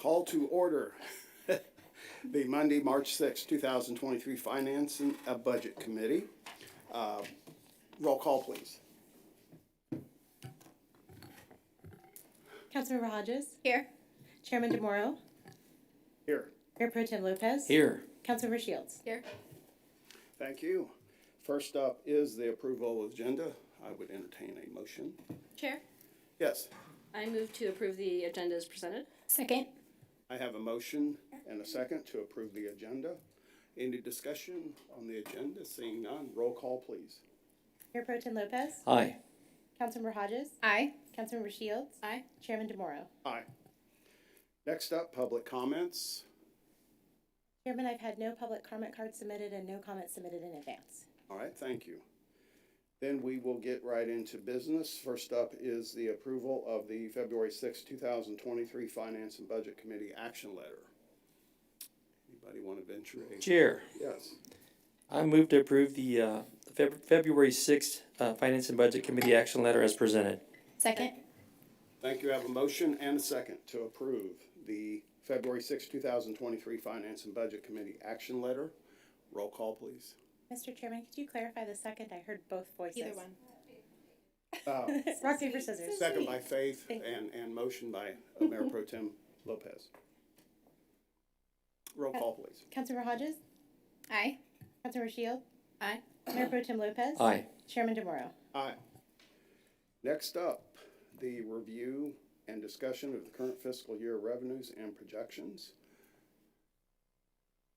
Call to order the Monday, March 6, 2023 Finance and Budget Committee. Roll call, please. Councilmember Hodges. Here. Chairman DeMoro. Here. Mayor Pro Tem Lopez. Here. Councilmember Shields. Here. Thank you. First up is the approval of agenda. I would entertain a motion. Chair, Yes, I move to approve the agenda as presented. Second. I have a motion and a second to approve the agenda. Any discussion on the agenda? Seeing none, roll call, please. Mayor Pro Tem Lopez. Aye. Councilmember Hodges. Aye. Councilmember Shields. Aye. Chairman DeMoro. Aye. Next up, public comments. Chairman, I've had no public comment cards submitted and no comments submitted in advance. All right, thank you. Then we will get right into business. First up is the approval of the February 6, 2023 Finance and Budget Committee action letter. Anybody want to venture a? Chair, Yes. I move to approve the February 6th Finance and Budget Committee action letter as presented. Second. Thank you. I have a motion and a second to approve the February 6, 2023 Finance and Budget Committee action letter. Roll call, please. Mr. Chairman, could you clarify the second? I heard both voices. Either one. Rock, paper, scissors. Second by Faith Thank you. and motion by Mayor Pro Tem Lopez. Roll call, please. Councilmember Hodges. Aye. Councilmember Shields. Aye. Mayor Pro Tem Lopez. Aye. Chairman DeMoro. Aye. Next up, the review and discussion of the current fiscal year revenues and projections.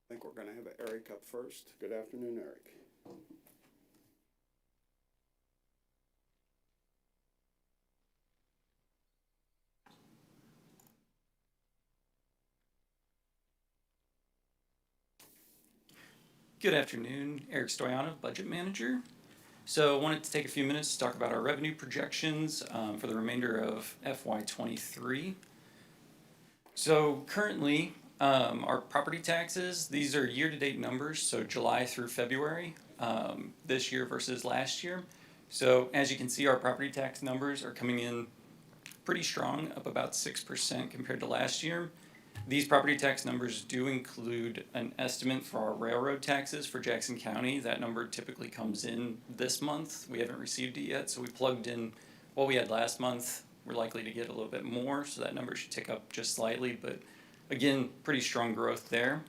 I think we're going to have Eric up first. Good afternoon, Eric. Good afternoon, Eric Stoyanov, Budget Manager. So I wanted to take a few minutes to talk about our revenue projections for the remainder of FY23. So currently, our property taxes, these are year-to-date numbers, so July through February, this year versus last year. So as you can see, our property tax numbers are coming in pretty strong, up about 6% compared to last year. These property tax numbers do include an estimate for our railroad taxes for Jackson County. That number typically comes in this month. We haven't received it yet, so we plugged in what we had last month. We're likely to get a little bit more, so that number should tick up just slightly, but again, pretty strong growth there.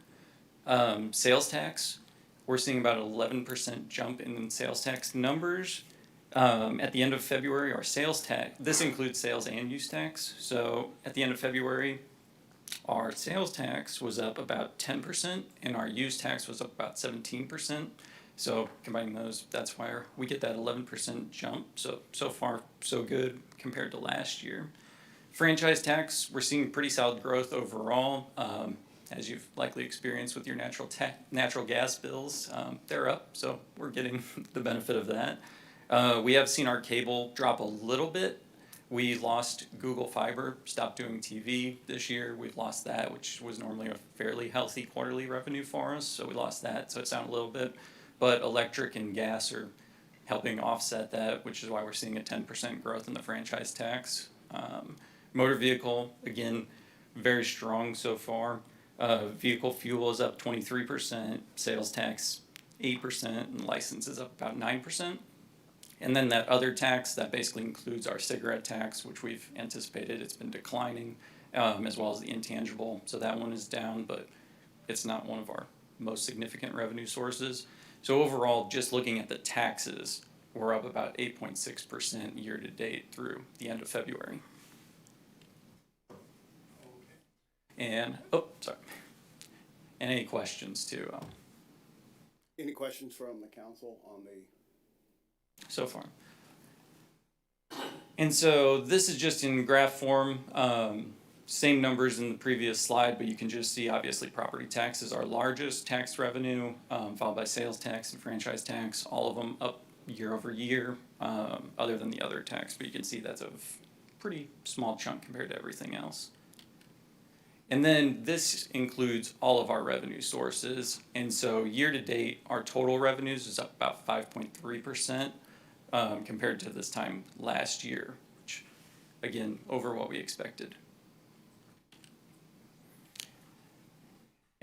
Sales tax, we're seeing about an 11% jump in sales tax numbers. At the end of February, our sales tax, this includes sales and use tax, so at the end of February, our sales tax was up about 10% and our use tax was up about 17%. So combining those, that's why we get that 11% jump. So far, so good compared to last year. Franchise tax, we're seeing pretty solid growth overall. As you've likely experienced with your natural gas bills, they're up, so we're getting the benefit of that. We have seen our cable drop a little bit. We lost Google Fiber, stopped doing TV this year. We've lost that, which was normally a fairly healthy quarterly revenue for us, so we lost that, so it's down a little bit. But electric and gas are helping offset that, which is why we're seeing a 10% growth in the franchise tax. Motor vehicle, again, very strong so far. Vehicle fuel is up 23%, sales tax 8%, and license is up about 9%. And then that other tax, that basically includes our cigarette tax, which we've anticipated it's been declining, as well as the intangible. So that one is down, but it's not one of our most significant revenue sources. So overall, just looking at the taxes, we're up about 8.6% year to date through the end of February. And, sorry. And any questions too? Any questions from the council on the? So far. And so this is just in graph form, same numbers in the previous slide, but you can just see obviously property tax is our largest tax revenue, followed by sales tax and franchise tax, all of them up year over year, other than the other tax, but you can see that's a pretty small chunk compared to everything else. And then this includes all of our revenue sources, and so year to date, our total revenues is up about 5.3%. Compared to this time last year, which again, over what we expected.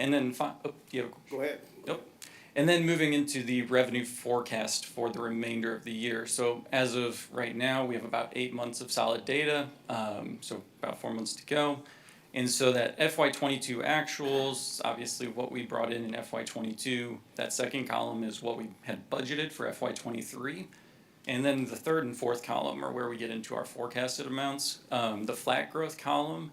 And then, you have a Go ahead. Yep. And then moving into the revenue forecast for the remainder of the year. So as of right now, we have about 8 months of solid data, so about 4 months to go. And so that FY22 actuals, obviously what we brought in FY22, that second column is what we had budgeted for FY23. And then the third and fourth column are where we get into our forecasted amounts. The flat growth column,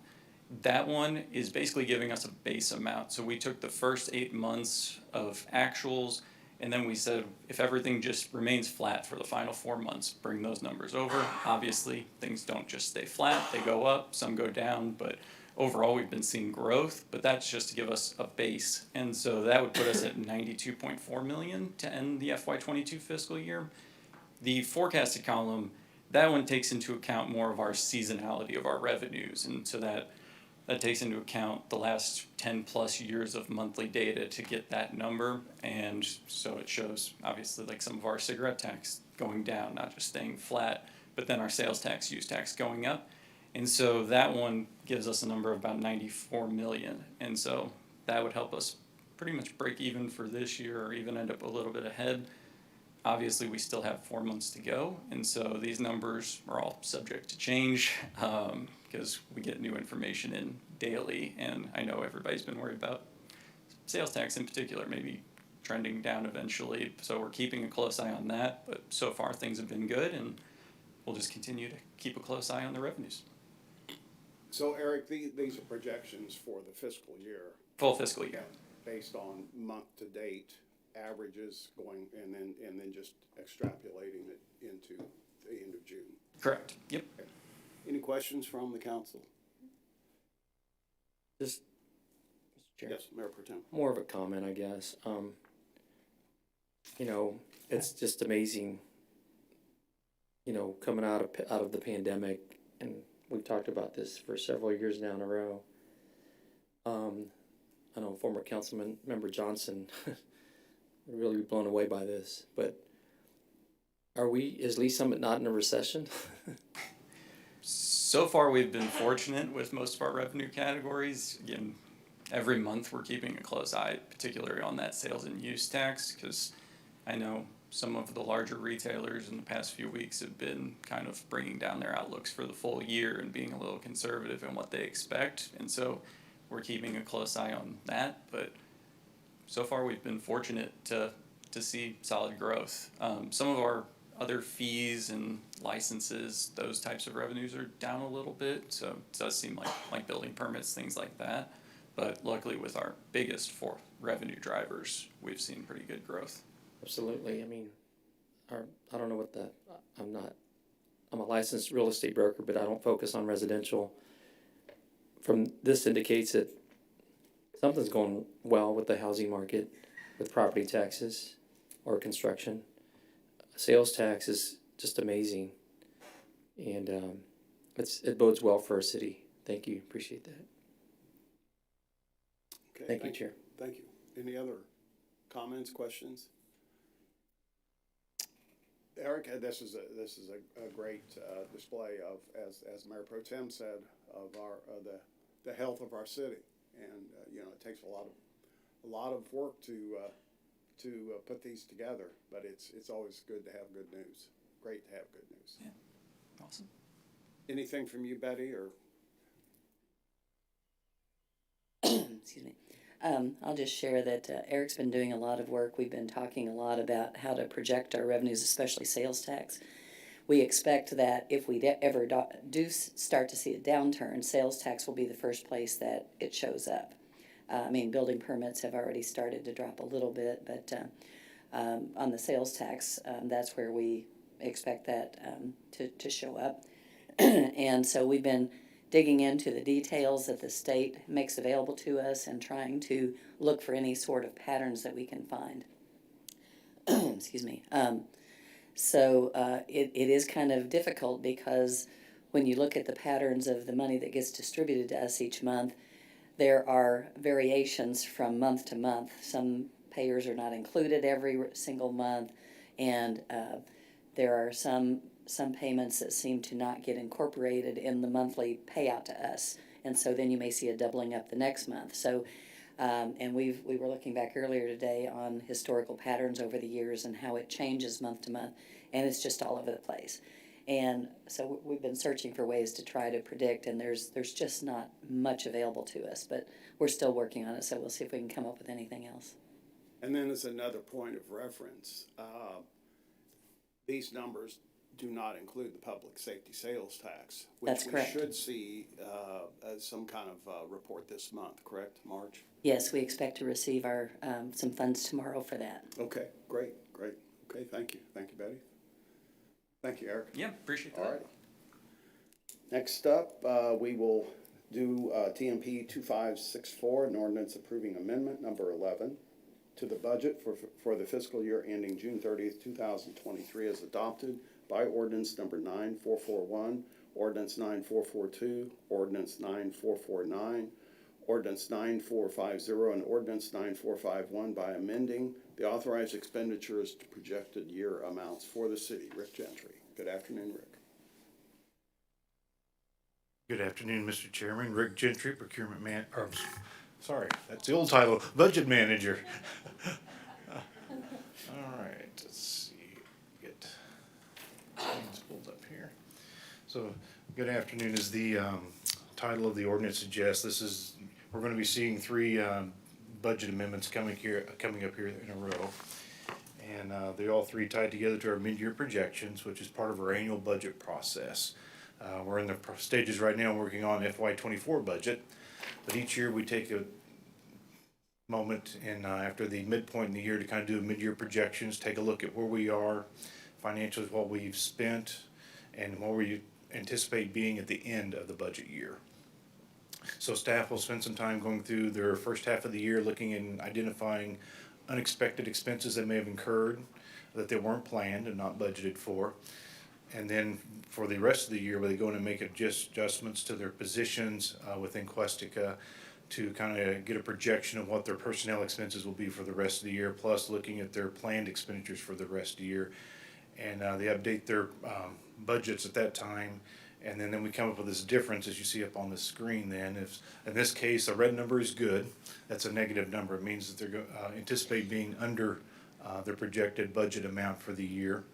that one is basically giving us a base amount. So we took the first 8 months of actuals, and then we said if everything just remains flat for the final 4 months, bring those numbers over. Obviously, things don't just stay flat, they go up, some go down, but overall we've been seeing growth, but that's just to give us a base. And so that would put us at 92.4 million to end the FY22 fiscal year. The forecasted column, that one takes into account more of our seasonality of our revenues, and so that takes into account the last 10 plus years of monthly data to get that number. And so it shows obviously like some of our cigarette tax going down, not just staying flat, but then our sales tax, use tax going up. And so that one gives us a number of about 94 million. And so that would help us pretty much break even for this year or even end up a little bit ahead. Obviously, we still have 4 months to go, and so these numbers are all subject to change because we get new information in daily, and I know everybody's been worried about sales tax in particular, maybe trending down eventually, so we're keeping a close eye on that, but so far things have been good, and we'll just continue to keep a close eye on the revenues. So Eric, these are projections for the fiscal year. Full fiscal year. Based on month to date averages going, and then just extrapolating it into the end of June. Correct, yep. Okay. Any questions from the council? Just, Mr. Chair. Yes, Mayor Pro Tem. More of a comment, I guess. You know, it's just amazing, you know, coming out of the pandemic, and we've talked about this for several years now in a row. I know former councilman member Johnson would really be blown away by this, but is Lee Summit not in a recession? So far, we've been fortunate with most of our revenue categories. Again, every month we're keeping a close eye, particularly on that sales and use tax, because I know some of the larger retailers in the past few weeks have been kind of bringing down their outlooks for the full year and being a little conservative in what they expect. And so we're keeping a close eye on that, but so far we've been fortunate to see solid growth. Some of our other fees and licenses, those types of revenues are down a little bit, so it does seem like building permits, things like that. But luckily with our biggest four revenue drivers, we've seen pretty good growth. Absolutely. I mean, I don't know what I'm a licensed real estate broker, but I don't focus on residential. From this indicates that something's going well with the housing market, with property taxes or construction. Sales tax is just amazing, and it bodes well for our city. Thank you. Appreciate that. Okay, Thank you, Chair. Thank you. Any other comments, questions? Eric, this is a great display of, as Mayor Pro Tem said, of our the health of our city, and you know, it takes a lot of work to put these together, but it's always good to have good news. Great to have good news. Yeah, awesome. Anything from you, Betty, or? Excuse me. I'll just share that Eric's been doing a lot of work. We've been talking a lot about how to project our revenues, especially sales tax. We expect that if we ever do start to see a downturn, sales tax will be the first place that it shows up. I mean, building permits have already started to drop a little bit, but on the sales tax, that's where we expect that to show up. And so we've been digging into the details that the state makes available to us and trying to look for any sort of patterns that we can find. Excuse me. So it is kind of difficult because when you look at the patterns of the money that gets distributed to us each month, there are variations from month to month. Some payers are not included every single month, and there are some payments that seem to not get incorporated in the monthly payout to us, and so then you may see a doubling up the next month. So And we were looking back earlier today on historical patterns over the years and how it changes month to month, and it's just all over the place. And so we've been searching for ways to try to predict, and there's just not much available to us, but we're still working on it, so we'll see if we can come up with anything else. And then as another point of reference, these numbers do not include the public safety sales tax, That's which we correct. should see as some kind of report this month, correct, March? Yes, we expect to receive our, some funds tomorrow for that. Okay, great. Okay, thank you, Betty. Thank you, Eric. Yeah, appreciate that. All right. Next up, we will do TMP 2564, an ordinance approving amendment number 11 to the budget for the fiscal year ending June 30th, 2023 as adopted by ordinance number 9441, ordinance 9442, ordinance 9449, ordinance 9450, and ordinance 9451 by amending the authorized expenditures to projected year amounts for the city. Rick Gentry. Good afternoon, Rick. Good afternoon, Mr. Chairman. Rick Gentry, procurement sorry, that's the old title, budget manager. All right, let's see, get things pulled up here. So, good afternoon is the title of the ordinance suggests. We're gonna be seeing three budget amendments coming up here in a row. And they're all three tied together to our mid-year projections, which is part of our annual budget process. We're in the stages right now working on FY24 budget, but each year we take a moment and after the midpoint in the year to kind of do mid-year projections, take a look at where we are financially, what we've spent, and what we anticipate being at the end of the budget year. So staff will spend some time going through their first half of the year, looking and identifying unexpected expenses that may have incurred that they weren't planned and not budgeted for. And then for the rest of the year, they go in and make adjustments to their positions within Questica to kind of get a projection of what their personnel expenses will be for the rest of the year, plus looking at their planned expenditures for the rest of the year. And they update their budgets at that time. And then we come up with this difference, as you see up on the screen then. If, in this case, a red number is good, that's a negative number. It means that they're anticipate being under their projected budget amount for the year.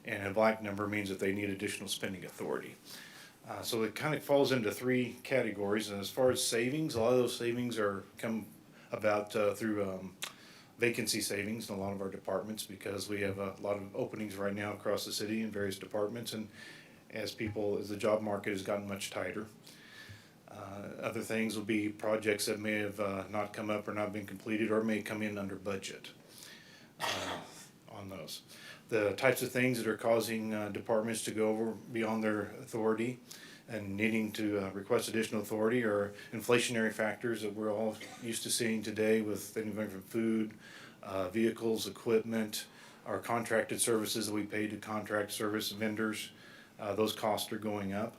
And a black number means that they need additional spending authority. So it kind of falls into three categories. And as far as savings, a lot of those savings are come about through vacancy savings in a lot of our departments, because we have a lot of openings right now across the city in various departments, and as the job market has gotten much tighter. Other things will be projects that may have not come up or not been completed, or may come in under budget on those. The types of things that are causing departments to go over beyond their authority and needing to request additional authority are inflationary factors that we're all used to seeing today, with anything from food, vehicles, equipment, our contracted services that we pay to contract service vendors. Those costs are going up.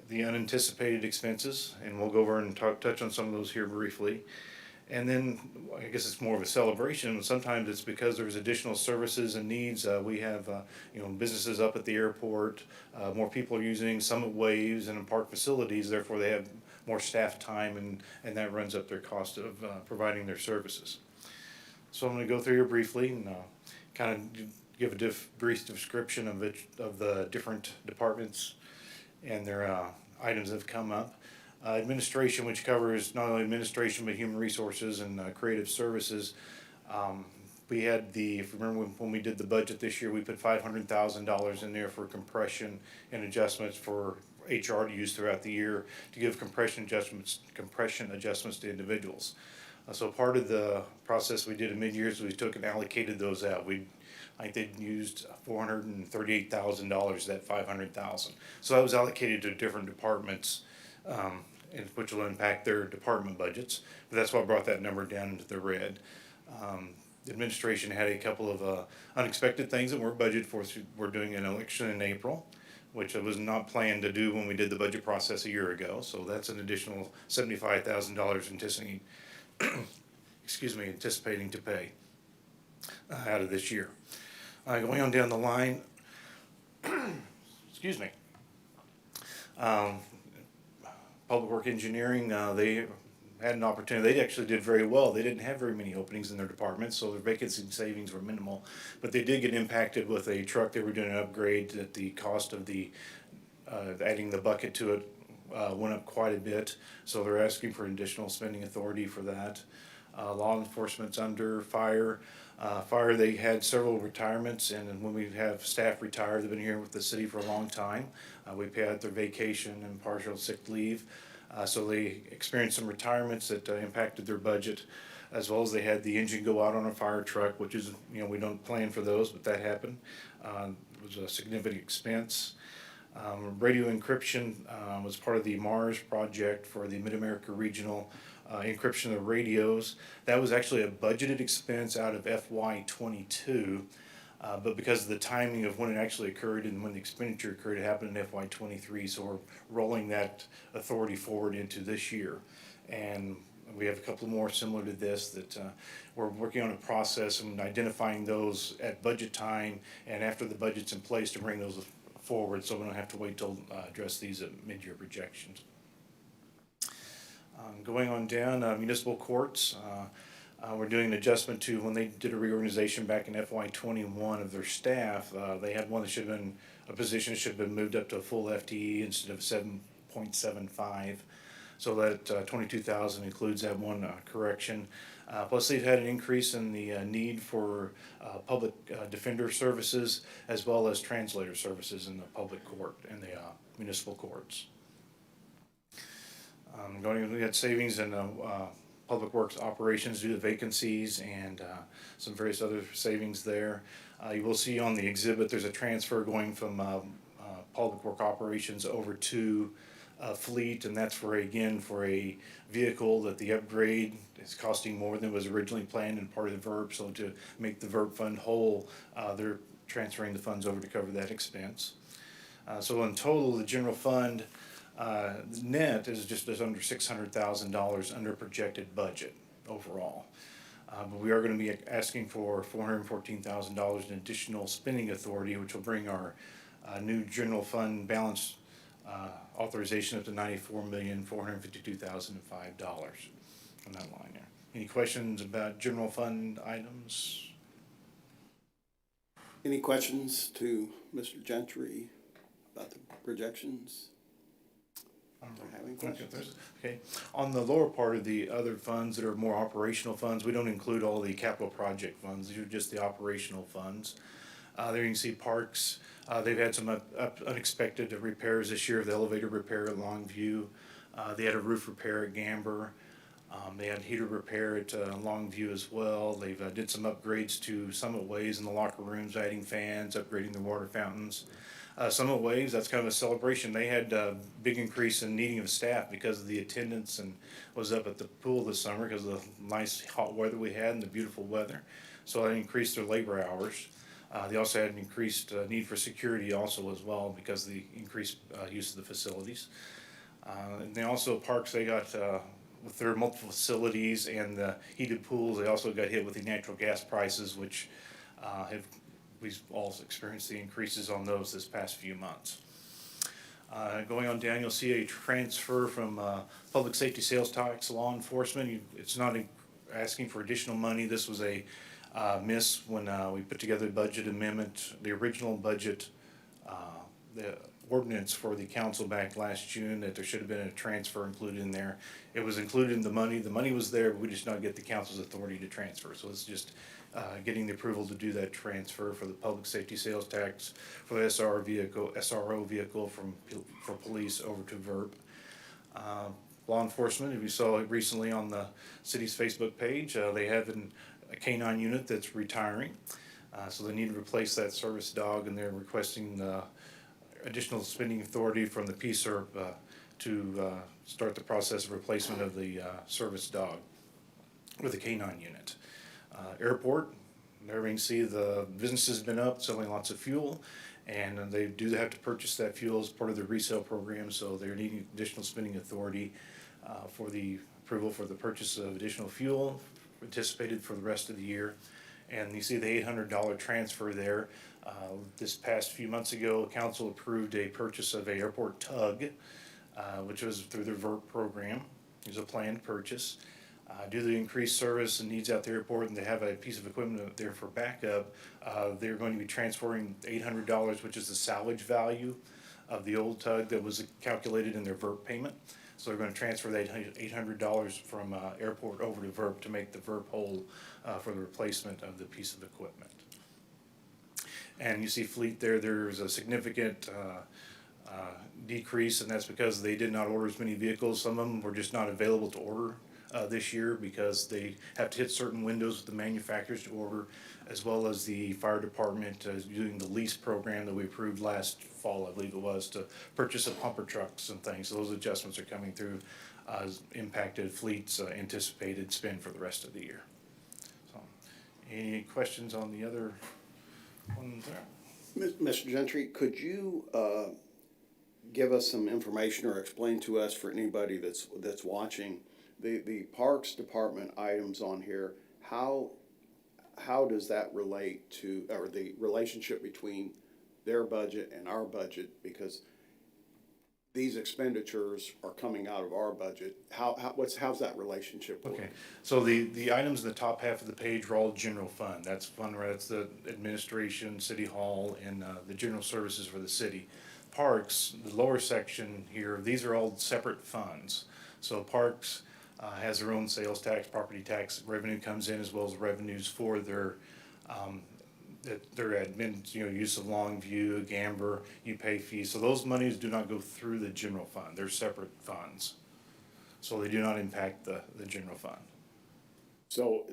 The unanticipated expenses, and we'll go over and touch on some of those here briefly. And then I guess it's more of a celebration. Sometimes it's because there's additional services and needs. We have businesses up at the airport, more people are using Summit Waves and in park facilities, therefore they have more staff time, and that runs up their cost of providing their services. So I'm going to go through here briefly and kind of give a brief description of the different departments and their items that have come up. Administration, which covers not only administration but human resources and creative services. We had if you remember when we did the budget this year, we put $500,000 in there for compression and adjustments for HR to use throughout the year to give compression adjustments to individuals. So part of the process we did in mid-years, we took and allocated those out. I think they used $438,000, that $500,000. So that was allocated to different departments, which will impact their department budgets. But that's what brought that number down into the red. The administration had a couple of unexpected things that weren't budgeted for. We're doing an election in April, which was not planned to do when we did the budget process a year ago. So that's an additional $75,000 anticipating to pay out of this year. Going on down the line, excuse me. Public Work Engineering, they had an opportunity. They actually did very well. They didn't have very many openings in their department, so their vacancy savings were minimal. But they did get impacted with a truck. They were doing an upgrade at the cost of the adding the bucket to it went up quite a bit. So they're asking for additional spending authority for that. Law enforcement's under fire. Fire, they had several retirements, and when we have staff retire, they've been here with the city for a long time. We pay out their vacation and partial sick leave. So they experienced some retirements that impacted their budget, as well as they had the engine go out on a fire truck, which is, we don't plan for those, but that happened. It was a significant expense. Radio encryption was part of the MARS project for the Mid-America Regional encryption of radios. That was actually a budgeted expense out of FY22, but because of the timing of when it actually occurred and when the expenditure occurred, it happened in FY23, so we're rolling that authority forward into this year. And we have a couple more similar to this that we're working on a process and identifying those at budget time and after the budget's in place to bring those forward, so we don't have to wait till address these at mid-year projections. Going on down, municipal courts, we're doing an adjustment to when they did a reorganization back in FY21 of their staff. They had one that should have been, a position should have been moved up to a full FTE instead of 7.75. So that 22,000 includes that one correction. Plus they've had an increase in the need for public defender services as well as translator services in the public court and the municipal courts. We had savings in public works operations due to vacancies and some various other savings there. You will see on the exhibit there's a transfer going from public work operations over to fleet, and that's for a vehicle that the upgrade is costing more than was originally planned and part of the VERP. So to make the VERP fund whole, they're transferring the funds over to cover that expense. So in total, the general fund net is just under $600,000 under projected budget overall. But we are going to be asking for $414,000 in additional spending authority, which will bring our new general fund balance authorization up to $94,452,005 on that line there. Any questions about general fund items? Any questions to Mr. Gentry about the projections? Don't have any questions. Okay. On the lower part of the other funds that are more operational funds, we don't include all the capital project funds. These are just the operational funds. There you can see parks. They've had some unexpected repairs this year. The elevator repair at Longview. They had a roof repair at Gamber. They had heater repair at Longview as well. They've did some upgrades to Summit Waves in the locker rooms, adding fans, upgrading their water fountains. Summit Waves, that's kind of a celebration. They had a big increase in needing of staff because of the attendance and was up at the pool this summer because of the nice hot weather we had and the beautiful weather. So that increased their labor hours. They also had an increased need for security also as well because of the increased use of the facilities. And they also, parks, they got, with their multiple facilities and the heated pools, they also got hit with the natural gas prices, which we've all experienced the increases on those this past few months. Going on down, you'll see a transfer from public safety sales tax, law enforcement. It's not asking for additional money. This was a miss when we put together the budget amendment. The original budget, the ordinance for the council back last June, that there should have been a transfer included in there. It was included in the money was there, but we just not get the council's authority to transfer. So it's just getting the approval to do that transfer for the public safety sales tax for the SRO vehicle for police over to VERP. Law enforcement, if you saw it recently on the city's Facebook page, they have a canine unit that's retiring. So they need to replace that service dog, and they're requesting additional spending authority from the PSERP to start the process of replacement of the service dog with a canine unit. Airport, there we can see the business has been up, selling lots of fuel, and they do have to purchase that fuel as part of their resale program, so they're needing additional spending authority for the approval for the purchase of additional fuel anticipated for the rest of the year. And you see the $800 transfer there. This past few months ago, council approved a purchase of an airport tug, which was through their VERP program. is a planned purchase. Due to the increased service and needs at the airport and to have a piece of equipment out there for backup, they're going to be transferring $800, which is the salvage value of the old tug that was calculated in their VERP payment. So they're gonna transfer that $800 from airport over to VERP to make the VERP whole for the replacement of the piece of equipment. And you see fleet there, there's a significant decrease, and that's because they did not order as many vehicles. Some of them were just not available to order this year because they have to hit certain windows with the manufacturers to order, as well as the fire department doing the lease program that we approved last fall, I believe it was, to purchase of pumper trucks and things. So those adjustments are coming through, impacted fleet's anticipated spend for the rest of the year. So, any questions on the other ones there? Mr. Gentry, could you, give us some information or explain to us, for anybody that's watching, the Parks Department items on here, how does that relate to, or the relationship between their budget and our budget? Because these expenditures are coming out of our budget. How's that relationship work? Okay, so the items in the top half of the page are all general fund. That's fund, that's the administration, city hall, and the general services for the city. Parks, the lower section here, these are all separate funds. So Parks has their own sales tax, property tax revenue comes in, as well as revenues for their admin, use of Longview, Gamber, you pay fees. So those monies do not go through the general fund. They're separate funds. So they do not impact the general fund. So,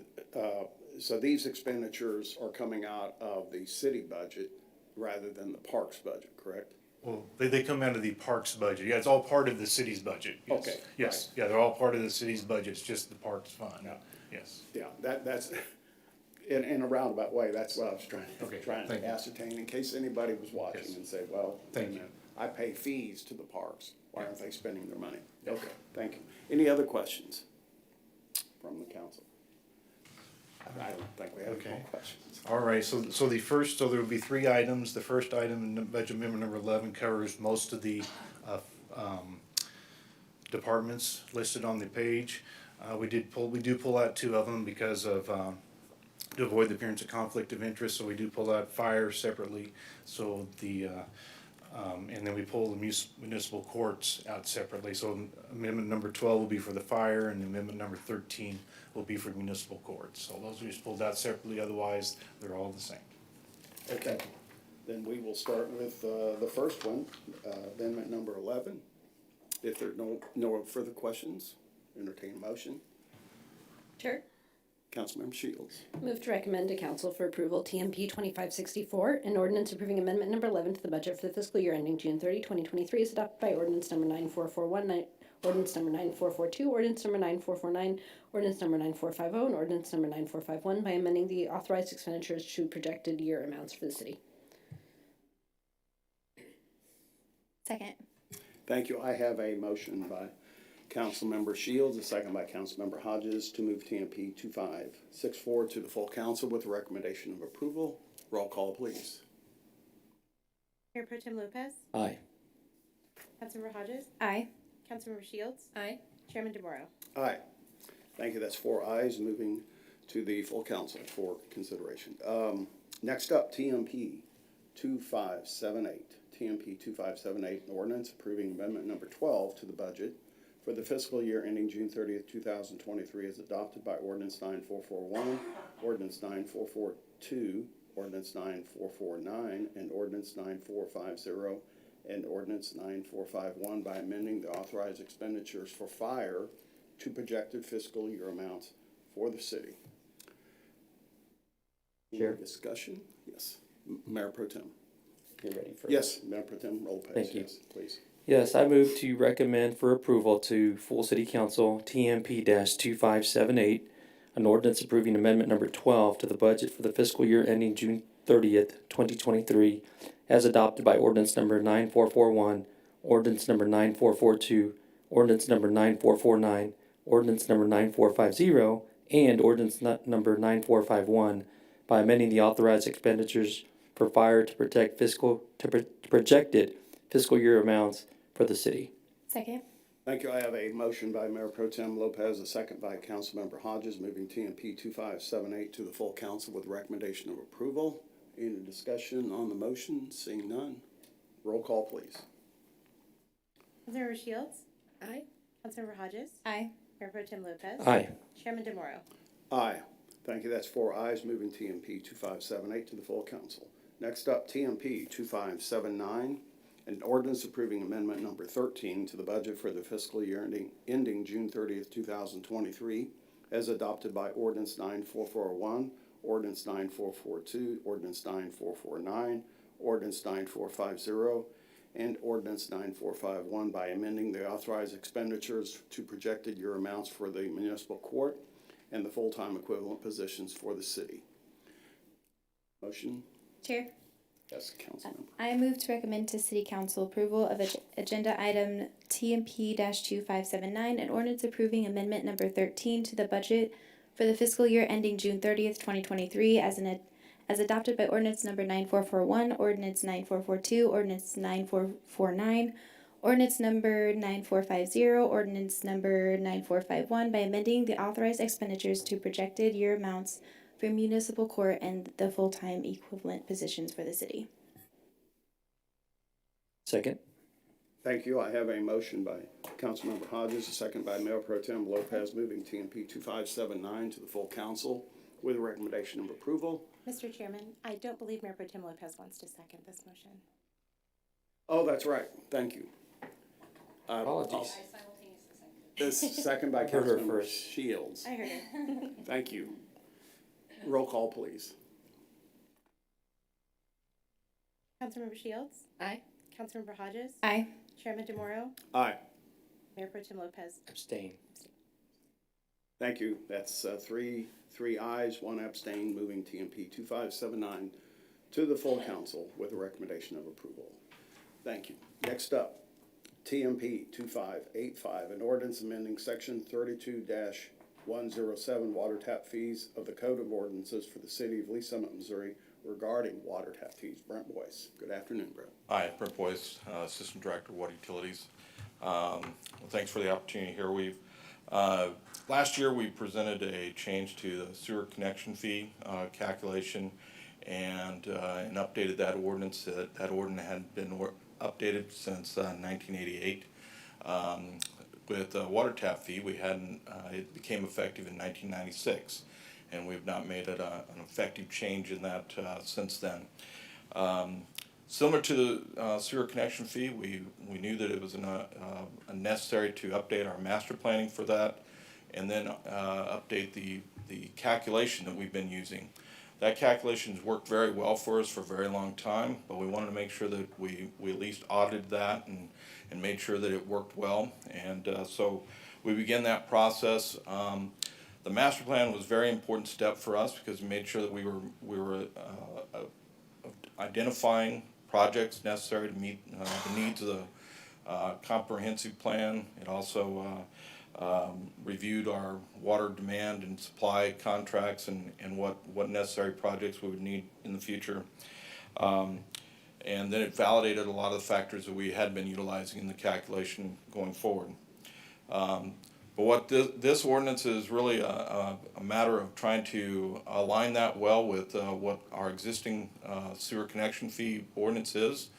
so these expenditures are coming out of the city budget rather than the parks budget, correct? Well, they come out of the parks budget. Yeah, it's all part of the city's budget. Yes. Okay, Yes, yeah, they're all part of the city's budget. It's just the parks fund. Yeah. Yes. Yeah, that's, in a roundabout way, that's what I was Okay, trying thank to you. ascertain, in case anybody was watching Yes. and say, well, Thank wait a you. minute, I pay fees to the parks, why aren't they spending their money? Okay, thank you. Any other questions from the council? I don't think we have any more Okay. questions. All right, so there will be three items. The first item in budget amendment number 11 covers most of the departments listed on the page. We do pull out two of them because of to avoid the appearance of conflict of interest. So we do pull out fire separately. So and then we pull the municipal courts out separately. So amendment number 12 will be for the fire, and amendment number 13 will be for municipal courts. So those are just pulled out separately, otherwise they're all the same. Okay, then we will start with the first one, amendment number 11. If there are no further questions, entertain a motion. Sure. Councilmember Shields. Move to recommend to council for approval TMP 2564, an ordinance approving amendment number 11 to the budget for the fiscal year ending June 30, 2023, is adopted by ordinance number 9441, ordinance number 9442, ordinance number 9449, ordinance number 9450, and ordinance number 9451 by amending the authorized expenditures to projected year amounts for the city. Second. Thank you. I have a motion by Councilmember Shields, a second by Councilmember Hodges to move TMP 2564 to the full council with a recommendation of approval. Roll call, please. Mayor Pro Tem Lopez. Aye. Councilmember Hodges. Aye. Councilmember Shields. Aye. Chairman DeMoro. Aye. Thank you. That's 4 ayes, moving to the full council for consideration. Next up, TMP 2578. TMP 2578, an ordinance approving amendment number 12 to the budget for the fiscal year ending June 30th, 2023, is adopted by ordinance 9441, ordinance 9442, ordinance 9449, and ordinance 9450, and ordinance 9451 by amending the authorized expenditures for fire to projected fiscal year amounts for the city. Chair. Any discussion? Yes. Mayor Pro Tem. You ready for Yes, Mayor Pro Tem Lopez. Thank you. Yes, please. Yes, I move to recommend for approval to full city council TMP 2578, an ordinance approving amendment number 12 to the budget for the fiscal year ending June 30th, 2023, as adopted by ordinance number 9441, ordinance number 9442, ordinance number 9449, ordinance number 9450, and ordinance number 9451 by amending the authorized expenditures for fire to protect projected fiscal year amounts for the city. Second. Thank you. I have a motion by Mayor Pro Tem Lopez, a second by Councilmember Hodges, moving TMP 2578 to the full council with recommendation of approval. Any discussion on the motion? Seeing none. Roll call, please. Councilmember Shields? Aye. Councilmember Hodges? Aye. Mayor Pro Tem Lopez? Aye. Chairman DeMoro? Aye. Thank you. That's 4 ayes, moving TMP 2578 to the full council. Next up, TMP 2579, an ordinance approving amendment number 13 to the budget for the fiscal year ending June 30th, 2023, as adopted by Ordinance 9441, Ordinance 9442, Ordinance 9449, Ordinance 9450, and Ordinance 9451 by amending the authorized expenditures to projected year amounts for the municipal court and the full-time equivalent positions for the city. Motion? Chair, Yes, Councilmember. I move to recommend to City Council approval of agenda item TMP-2579, an ordinance approving amendment number 13 to the budget for the fiscal year ending June 30th, 2023, as adopted by ordinance number 9441, ordinance 9442, ordinance 9449, ordinance number 9450, ordinance number 9451, by amending the authorized expenditures to projected year amounts for municipal court and the full-time equivalent positions for the city. Second. Thank you. I have a motion by Councilmember Hodges, a second by Mayor Pro Tem Lopez, moving TMP 2579 to the full council with a recommendation of approval. Mr. Chairman, I don't believe Mayor Pro Tem Lopez wants to second this motion. Oh, that's right. Thank you. Apologies. This second by Heard her Councilmember first. Shields. I heard it. Thank you. Roll call, please. Councilmember Shields? Aye. Councilmember Hodges? Aye. Chairman DeMoro? Aye. Mayor Pro Tem Lopez? Abstain. Thank you. That's three ayes, 1 abstain, moving TMP 2579 to the full council with a recommendation of approval. Thank you. Next up, TMP 2585, an ordinance amending section 32-107 water tap fees of the Code of Ordinances for the city of Lee Summit, Missouri regarding water tap fees. Brent Boyce. Good afternoon, Brent. Hi, Brent Boyce, Assistant Director of Water Utilities. Well, thanks for the opportunity here. Last year we presented a change to the sewer connection fee calculation and updated that ordinance. That ordinance had been updated since 1988. With the water tap fee, we hadn't. It became effective in 1996, and we've not made it an effective change in that since then. Similar to the sewer connection fee, we knew that it was necessary to update our master planning for that, and then update the calculation that we've been using. That calculation has worked very well for us for a very long time, but we wanted to make sure that we at least audited that and made sure that it worked well. And so we began that process. The master plan was a very important step for us because we made sure that we were identifying projects necessary to meet the needs of the comprehensive plan. It also reviewed our water demand and supply contracts and what necessary projects we would need in the future. And then it validated a lot of the factors that we had been utilizing in the calculation going forward. But what this ordinance is really a matter of trying to align that well with what our existing sewer connection fee ordinance is,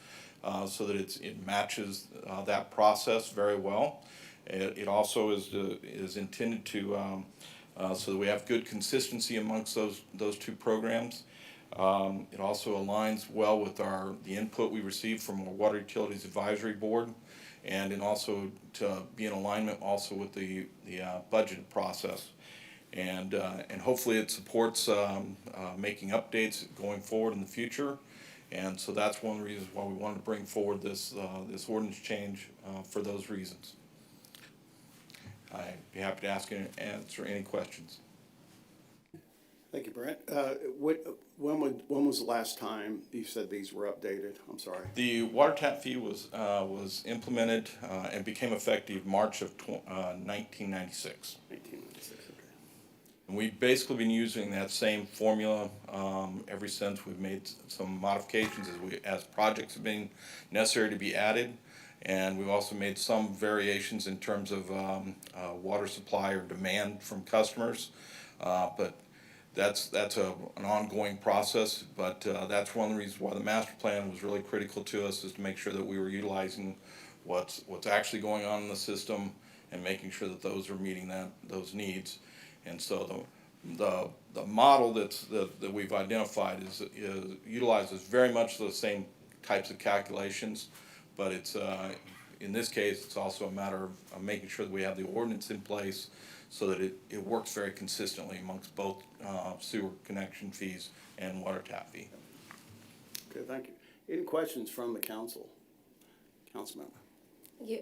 so that it matches that process very well. It also is intended to so that we have good consistency amongst those two programs. It also aligns well with the input we received from our Water Utilities Advisory Board, and also to be in alignment also with the budget process. And hopefully it supports making updates going forward in the future. And so that's one of the reasons why we wanted to bring forward this ordinance change for those reasons. I'd be happy to answer any questions. Thank you, Brent. When was the last time you said these were updated? I'm sorry. The water tap fee was implemented and became effective March of 1996. 1996, okay. And we've basically been using that same formula ever since. We've made some modifications as projects have been necessary to be added, And we've also made some variations in terms of water supply or demand from customers. But that's an ongoing process, but that's one of the reasons why the master plan was really critical to us, is to make sure that we were utilizing what's actually going on in the system and making sure that those are meeting those needs. And so the model that we've identified is utilizes very much the same types of calculations, but it's in this case it's also a matter of making sure that we have the ordinance in place so that it works very consistently amongst both sewer connection fees and water tap fee. Okay, thank you. Any questions from the council? Councilmember? Yeah,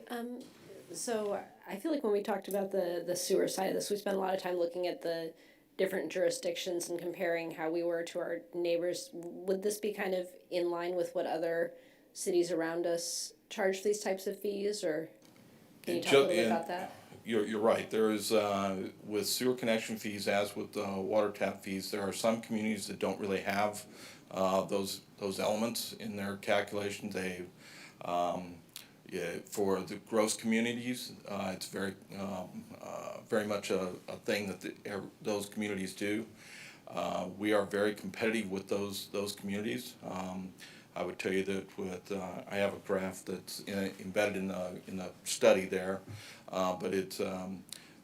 so I feel like when we talked about the sewer side of this, we spent a lot of time looking at the different jurisdictions and comparing how we were to our neighbors. Would this be kind of in line with what other cities around us charge these types of fees, or can you talk a little bit about that? You're right. There is, with sewer connection fees, as with water tap fees, there are some communities that don't really have those elements in their calculation. They, for the gross communities, it's very much a thing that those communities do. We are very competitive with those communities. I would tell you that with I have a graph that's embedded in the study there, but it's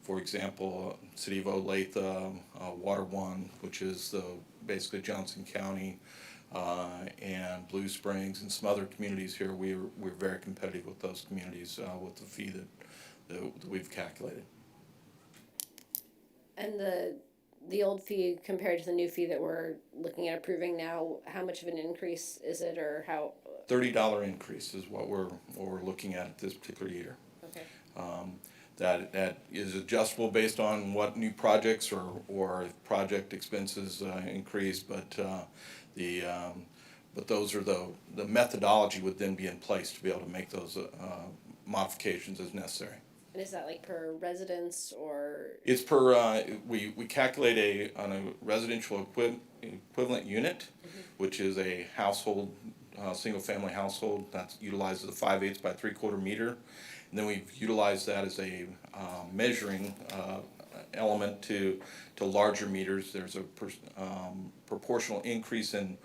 for example, City of Olathe, Water One, which is basically Johnson County, and Blue Springs and some other communities here. We're very competitive with those communities with the fee that we've calculated. And the old fee compared to the new fee that we're looking at approving now, how much of an increase is it, or how? $30 increase is what we're looking at this particular year. Okay. That is adjustable based on what new projects or if project expenses increase, but those are the methodology would then be in place to be able to make those modifications as necessary. And is that like per residence or? It's per, we calculate on a residential equivalent unit, which is a household, single-family household that utilizes a 5/8 by 3/4 meter. And then we've utilized that as a measuring element to larger meters. There's a proportional increase in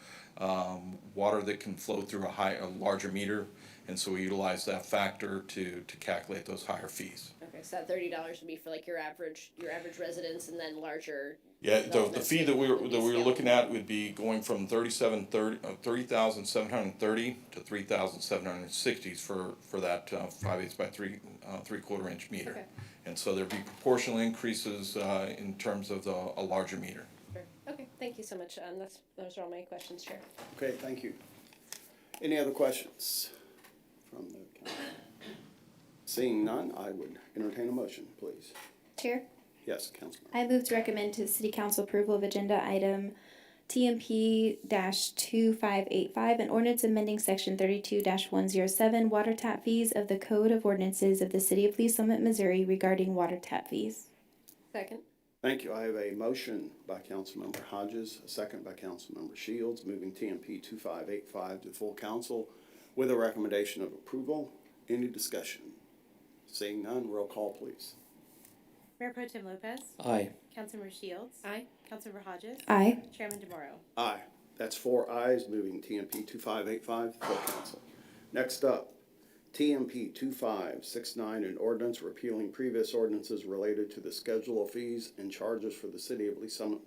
water that can flow through a larger meter. And so we utilize that factor to calculate those higher fees. Okay, so that $30 would be for like your average residence, and then larger. Yeah, the fee that we were looking at would be going from $30,730 to $3,760 for that 5/8 by 3/4 inch meter. Okay. And so there'd be proportional increases in terms of a larger meter. Sure. Okay, thank you so much. Those are all my questions, Chair. Okay, thank you. Any other questions from the council? Seeing none, I would entertain a motion, please. Chair, Yes, Councilman. I move to recommend to City Council approval of agenda item TMP-2585, an ordinance amending section 32-107 water tap fees of the Code of Ordinances of the City of Lee Summit, Missouri regarding water tap fees. Second. Thank you. I have a motion by Councilmember Hodges, a second by Councilmember Shields, moving TMP 2585 to full council with a recommendation of approval. Any discussion? Seeing none, roll call, please. Mayor Pro Tem Lopez. Aye. Councilmember Shields. Aye. Councilmember Hodges. Aye. Chairman DeMorro. Aye. That's 4 ayes, moving TMP 2585 to full council. Next up, TMP 2569, an ordinance repealing previous ordinances related to the schedule of fees and charges for the City of Lee Summit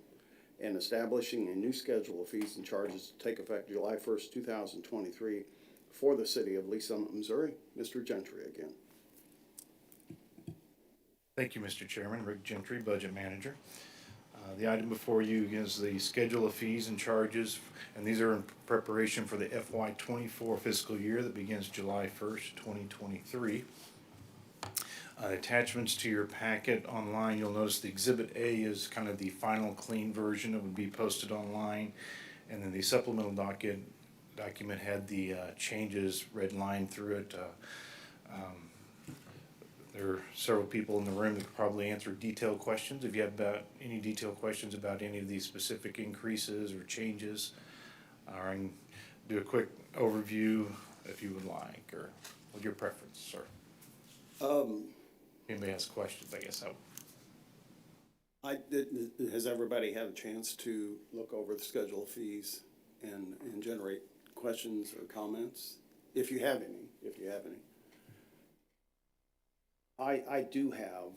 and establishing a new schedule of fees and charges to take effect July 1st, 2023 for the City of Lee Summit, Missouri. Mr. Gentry again. Thank you, Mr. Chairman. Rick Gentry, Budget Manager. The item before you is the schedule of fees and charges, and these are in preparation for the FY24 fiscal year that begins July 1st, 2023. Attachments to your packet online, you'll notice the Exhibit A is kind of the final clean version. It would be posted online, and then the supplemental document had the changes redlined through it. There are several people in the room that could probably answer detailed questions. If you have any detailed questions about any of these specific increases or changes, or I can do a quick overview if you would like, or What's your preference, sir? Anybody has questions, I guess Has everybody had a chance to look over the schedule of fees and generate questions or comments? If you have any. I do have,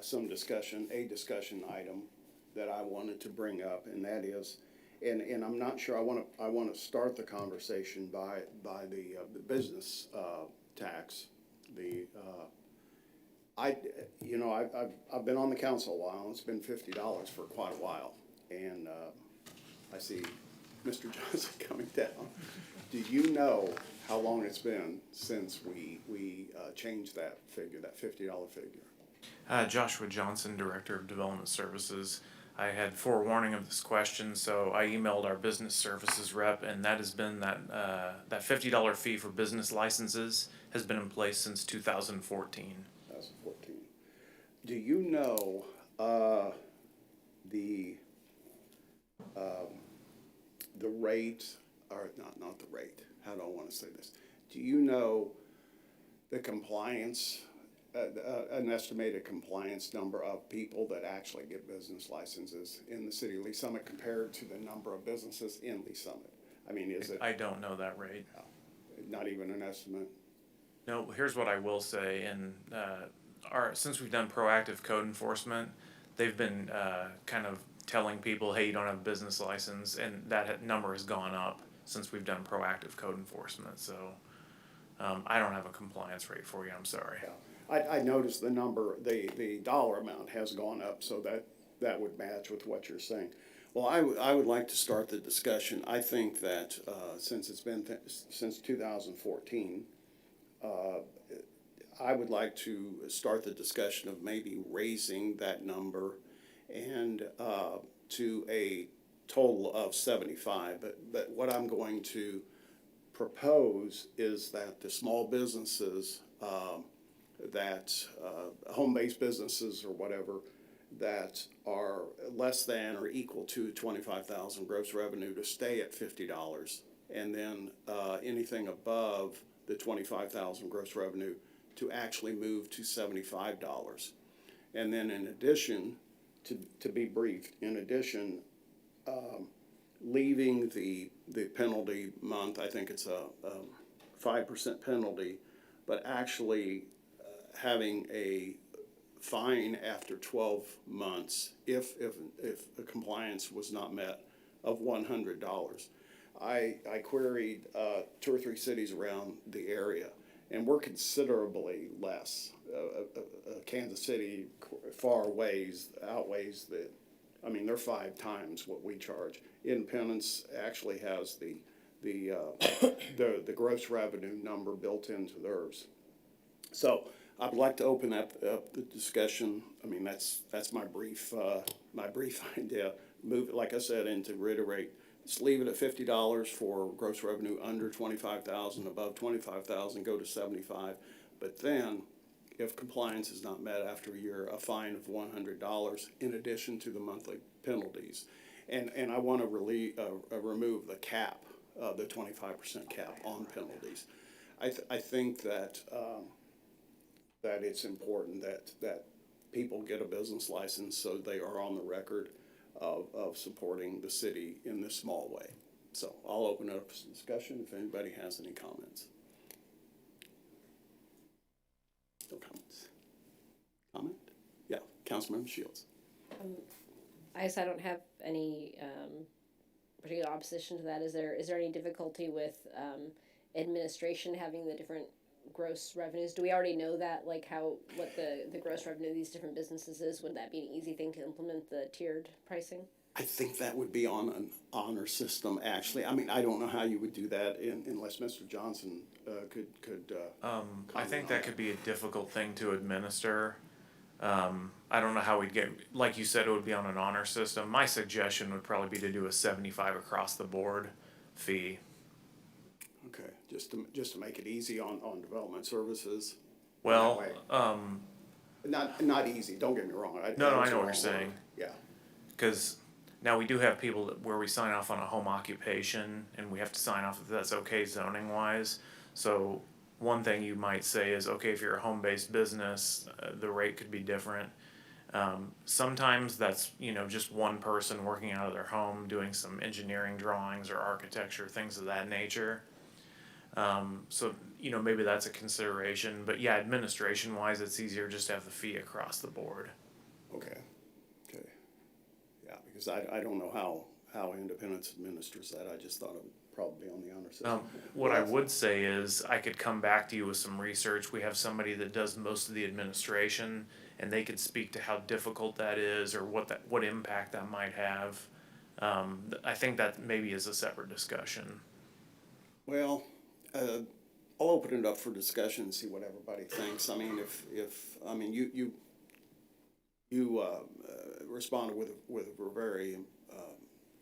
some discussion, a discussion item that I wanted to bring up, and that is, and I'm not sure, I wanna start the conversation by the business, tax, I've been on the council a while, and it's been $50 for quite a while, and, I see Mr. Johnson coming down. Do you know how long it's been since we changed that figure, that $50 figure? Joshua Johnson, Director of Development Services. I had forewarning of this question, so I emailed our business services rep, and that has been that $50 fee for business licenses has been in place since 2014. 2014. Do you know, the rate, or not the rate, how do I wanna say this? Do you know the compliance, an estimated compliance number of people that actually get business licenses in the city of Lee Summit compared to the number of businesses in Lee Summit? I mean, is it I don't know that rate. not even an estimate? No, here's what I will say, and since we've done proactive code enforcement, they've been kind of telling people, hey, you don't have a business license, and that number has gone up since we've done proactive code enforcement, so I don't have a compliance rate for you, I'm sorry. Yeah. I noticed the number, the dollar amount has gone up, so that would match with what you're saying. Well, I would like to start the discussion. I think that, since it's been, since 2014, I would like to start the discussion of maybe raising that number and, to a total of 75, but what I'm going to propose is that the small businesses, home-based businesses or whatever, that are less than or equal to 25,000 gross revenue to stay at $50, and then anything above the 25,000 gross revenue to actually move to $75. And then in addition, to be brief, in addition, leaving the penalty month, I think it's a 5% penalty, but actually having a fine after 12 months if the compliance was not met of $100. I queried 2 or 3 cities around the area, and we're considerably less. Kansas City far outweighs they're 5 times what we charge. Independence actually has the gross revenue number built into theirs. So I would like to open up the discussion. I mean, that's my brief idea. Move it, like I said, and to reiterate, let's leave it at $50 for gross revenue under 25,000, above 25,000, go to 75. But then, if compliance is not met after a year, a fine of $100 in addition to the monthly penalties. And I want to remove the cap, the 25% cap on penalties. I think that that it's important that people get a business license so they are on the record of supporting the city in this small way. So I'll open it up for discussion if anybody has any comments. No comments. Comment? Yeah, Councilmember Shields. I guess I don't have any particular opposition to that. Is there any difficulty with administration having the different gross revenues? Do we already know that, like what the gross revenue of these different businesses is? Would that be an easy thing to implement, the tiered pricing? I think that would be on an honor system, actually. I mean, I don't know how you would do that unless Mr. Johnson could I think that could be a difficult thing to administer. I don't know how we'd get, like you said, it would be on an honor system. My suggestion would probably be to do a 75 across the board fee. Okay, just to make it easy on development services. Well, Not easy, don't get me wrong. No, I know what you're saying. Yeah. Because now we do have people where we sign off on a home occupation and we have to sign off if that's okay zoning wise. So one thing you might say is, okay, if you're a home-based business, the rate could be different. Sometimes that's, just one person working out of their home, doing some engineering drawings or architecture, things of that nature. So, maybe that's a consideration, but yeah, administration wise, it's easier just to have the fee across the board. Okay, okay. Yeah, because I don't know how Independence administers that. I just thought it would probably be on the honor system. What I would say is I could come back to you with some research. We have somebody that does most of the administration, and they could speak to how difficult that is or what impact that might have. I think that maybe is a separate discussion. Well, I'll open it up for discussion and see what everybody thinks. I mean, you responded with a very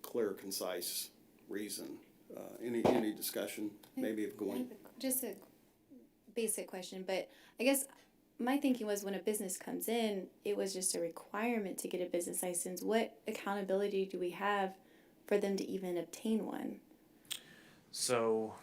clear, concise reason. Any discussion maybe of going? Just a basic question, but I guess my thinking was when a business comes in, it was just a requirement to get a business license. What accountability do we have for them to even obtain one? So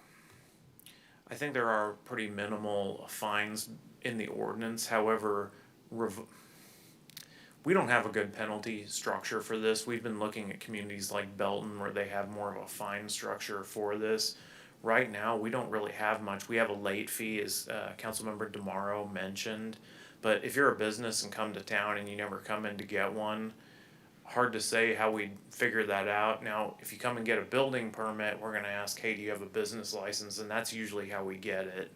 I think there are pretty minimal fines in the ordinance. However, we don't have a good penalty structure for this. We've been looking at communities like Belton where they have more of a fine structure for this. Right now, we don't really have much. We have a late fee, as Councilmember DeMauro mentioned. But if you're a business and come to town and you never come in to get one, hard to say how we'd figure that out. Now, if you come and get a building permit, we're gonna ask, hey, do you have a business license? And that's usually how we get it.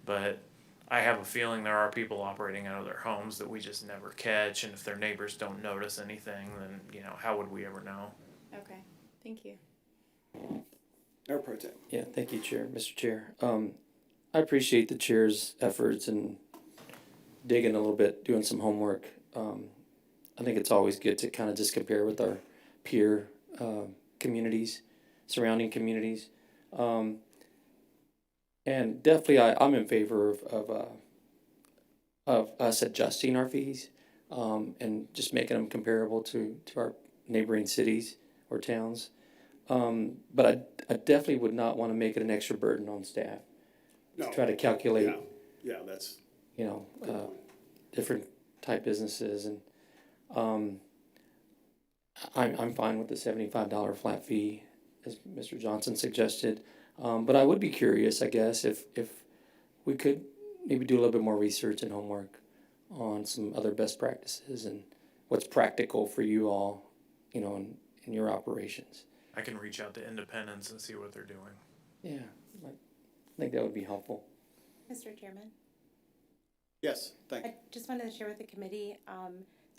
But I have a feeling there are people operating out of their homes that we just never catch, and if their neighbors don't notice anything, then, how would we ever know? Okay, thank you. Mayor Pro Tem. Yeah, thank you, Mr. Chair. I appreciate the chair's efforts and digging a little bit, doing some homework. I think it's always good to kind of just compare with our peer communities, surrounding communities. And definitely, I'm in favor of us adjusting our fees and just making them comparable to our neighboring cities or towns. But I definitely would not want to make it an extra burden on staff No. to try to calculate, Yeah, that's. different type businesses, and I'm fine with the $75 flat fee, as Mr. Johnson suggested. But I would be curious, I guess, if we could maybe do a little bit more research and homework on some other best practices and what's practical for you all, in your operations. I can reach out to Independence and see what they're doing. Yeah, I think that would be helpful. Mr. Chairman, Yes, thank you. I just wanted to share with the committee,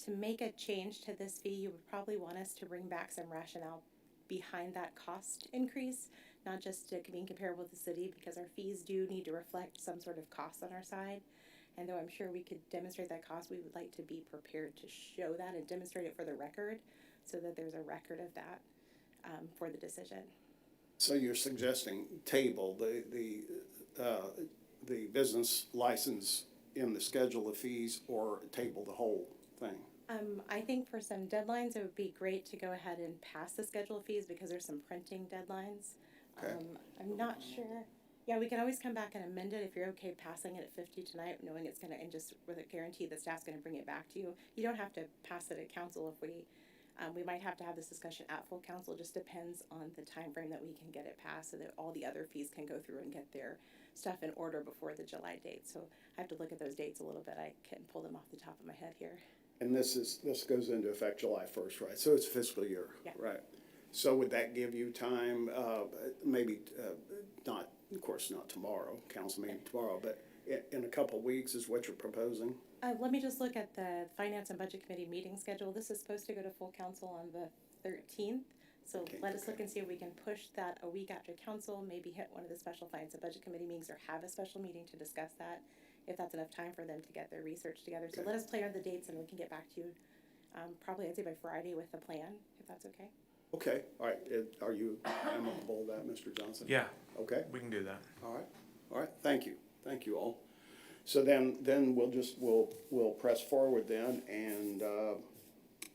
to make a change to this fee, you would probably want us to bring back some rationale behind that cost increase, not just to being comparable with the city, because our fees do need to reflect some sort of cost on our side. And though I'm sure we could demonstrate that cost, we would like to be prepared to show that and demonstrate it for the record, so that there's a record of that, for the decision. So you're suggesting table the business license in the schedule of fees, or table the whole thing? I think for some deadlines, it would be great to go ahead and pass the schedule of fees, because there's some printing deadlines. Okay. I'm not sure. Yeah, we can always come back and amend it if you're okay passing it at 50 tonight, knowing it's gonna, and just with a guarantee that staff's gonna bring it back to you. You don't have to pass it at council if we might have to have this discussion at full council. It just depends on the time frame that we can get it passed, so that all the other fees can go through and get their stuff in order before the July date. So I have to look at those dates a little bit. I can pull them off the top of my head here. And this goes into effect July 1st, right? So it's fiscal year, Yeah. right? So would that give you time, maybe not, of course, not tomorrow, council meeting tomorrow, but in a couple of weeks is what you're proposing? Let me just look at the Finance and Budget Committee meeting schedule. This is supposed to go to full council on the 13th. So Okay, let us look and see if we can push that a week after council, maybe hit one of the special Finance and Budget Committee meetings, or have a special meeting to discuss that, if that's enough time for them to get their research together. So Okay. let us play on the dates, and we can get back to you, probably I'd say by Friday with the plan, if that's okay. Okay, all right. Are you amenable to that, Mr. Johnson? Yeah, Okay, we can do that. all right, thank you all. So then we'll press forward then, and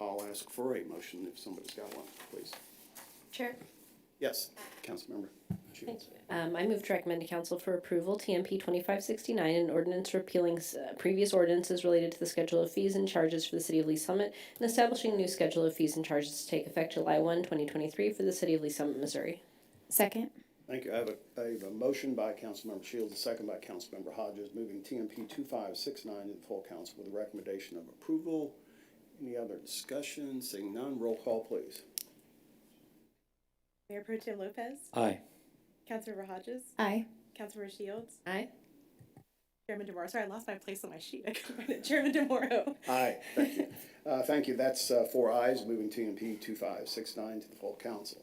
I'll ask for a motion if somebody's got one, please. Chair? Yes, Councilmember. Shields. I move to recommend to council for approval TMP 2569, an ordinance repealing previous ordinances related to the schedule of fees and charges for the city of Lee Summit and establishing a new schedule of fees and charges to take effect July 1, 2023 for the city of Lee Summit, Missouri. Second. Thank you. I have a motion by Councilmember Shields, a second by Councilmember Hodges, moving TMP 2569 to the full council with a recommendation of approval. Any other discussion? Seeing none, roll call, please. Mayor Pro Tem Lopez, Aye. Councilmember Hodges, Aye. Councilmember Shields, Aye. Chairman DeMoro. Sorry, I lost my place on my sheet. I couldn't find it. Chairman DeMoro. Aye, thank you. Thank you. That's 4 ayes, moving TMP 2569 to the full council.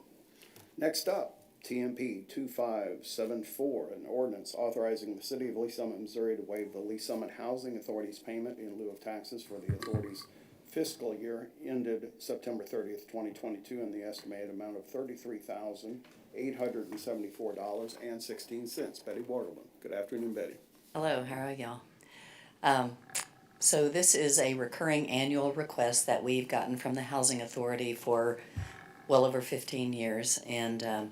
Next up, TMP 2574, an ordinance authorizing the city of Lee Summit, Missouri to waive the Lee Summit Housing Authority's payment in lieu of taxes for the authority's fiscal year ended September 30th, 2022, in the estimated amount of $33,874.16. Betty Waterman. Good afternoon, Betty. Hello, how are y'all? So this is a recurring annual request that we've gotten from the Housing Authority for well over 15 years. And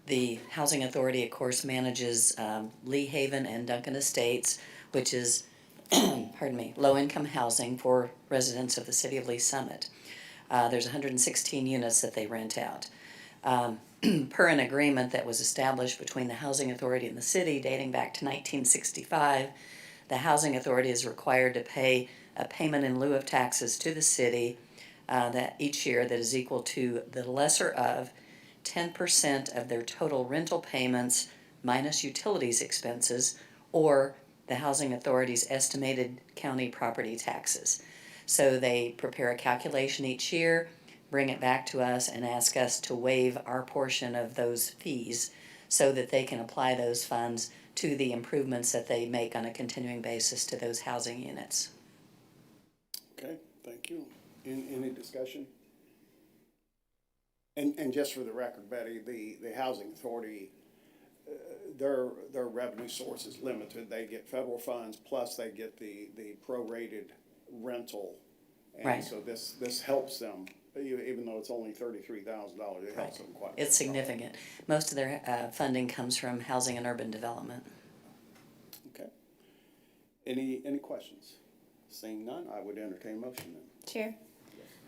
the Housing Authority, of course, manages Lee Haven and Duncan Estates, which is, pardon me, low-income housing for residents of the city of Lee Summit. There's 116 units that they rent out. Per an agreement that was established between the Housing Authority and the city dating back to 1965, the Housing Authority is required to pay a payment in lieu of taxes to the city that each year that is equal to the lesser of 10% of their total rental payments minus utilities expenses, or the Housing Authority's estimated county property taxes. So they prepare a calculation each year, bring it back to us, and ask us to waive our portion of those fees so that they can apply those funds to the improvements that they make on a continuing basis to those housing units. Okay, thank you. Any discussion? And just for the record, Betty, the Housing Authority, their revenue source is limited. They get federal funds, plus they get the prorated rental. And Right. so this helps them, even though it's only $33,000, it helps them quite a bit. It's significant. Most of their funding comes from housing and urban development. Okay. Any questions? Seeing none, I would entertain a motion then. Chair.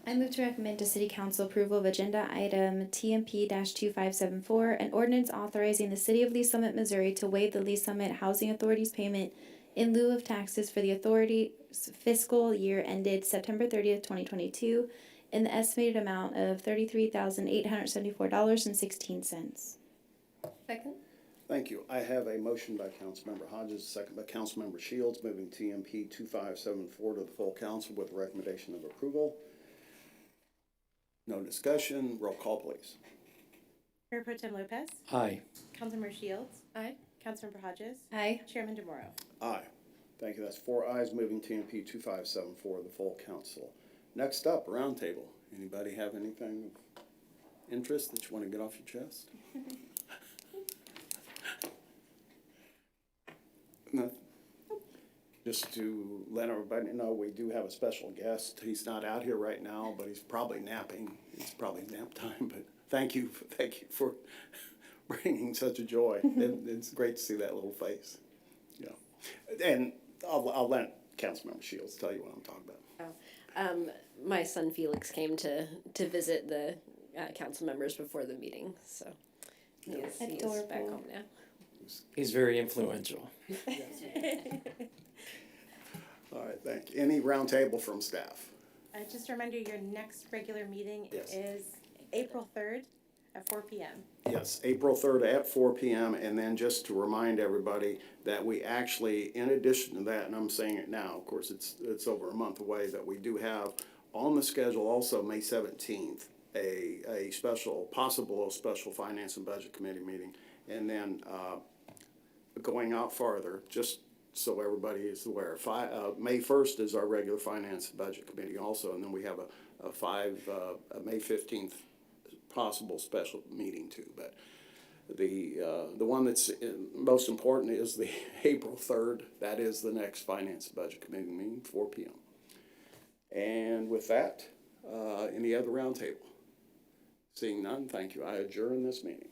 I move to recommend to City Council approval of agenda item TMP-2574, an ordinance authorizing the City of Lee Summit, Missouri to waive the Lee Summit Housing Authority's payment in lieu of taxes for the authority's fiscal year ended September 30th, 2022, in the estimated amount of $33,874.16. Second. Thank you. I have a motion by Councilmember Hodges, a second by Councilmember Shields, moving TMP 2574 to the full council with a recommendation of approval. No discussion. Roll call, please. Mayor Pro Tem Lopez, Aye. Councilmember Shields, Aye. Councilmember Hodges, Aye. Chairman DeMoro. Aye. Thank you. That's 4 ayes, moving TMP 2574 to the full council. Next up, roundtable. Anybody have anything of interest that you want to get off your chest? No. Just to let everybody know, we do have a special guest. He's not out here right now, but he's probably napping. It's probably nap time, but thank you for bringing such a joy. It's great to see that little face. Yeah. And I'll let Councilmember Shields tell you what I'm talking about. My son Felix came to visit the council members before the meeting, so he is back Adorable. home now. He's very influential. All right, thank you. Any roundtable from staff? Just a reminder, your next regular meeting Yes. is April 3rd at 4 p.m. Yes, April 3rd at 4 p.m. And then just to remind everybody that we actually, in addition to that, and I'm saying it now, of course, it's over a month away, that we do have on the schedule also May 17th, a special finance and budget committee meeting. And then going out farther, just so everybody is aware, May 1st is our regular finance and budget committee also, and then we have a May 15th possible special meeting too. But the one that's most important is the April 3rd. That is the next finance and budget committee meeting, 4 p.m. And with that, any other roundtable? Seeing none, thank you. I adjourn this meeting.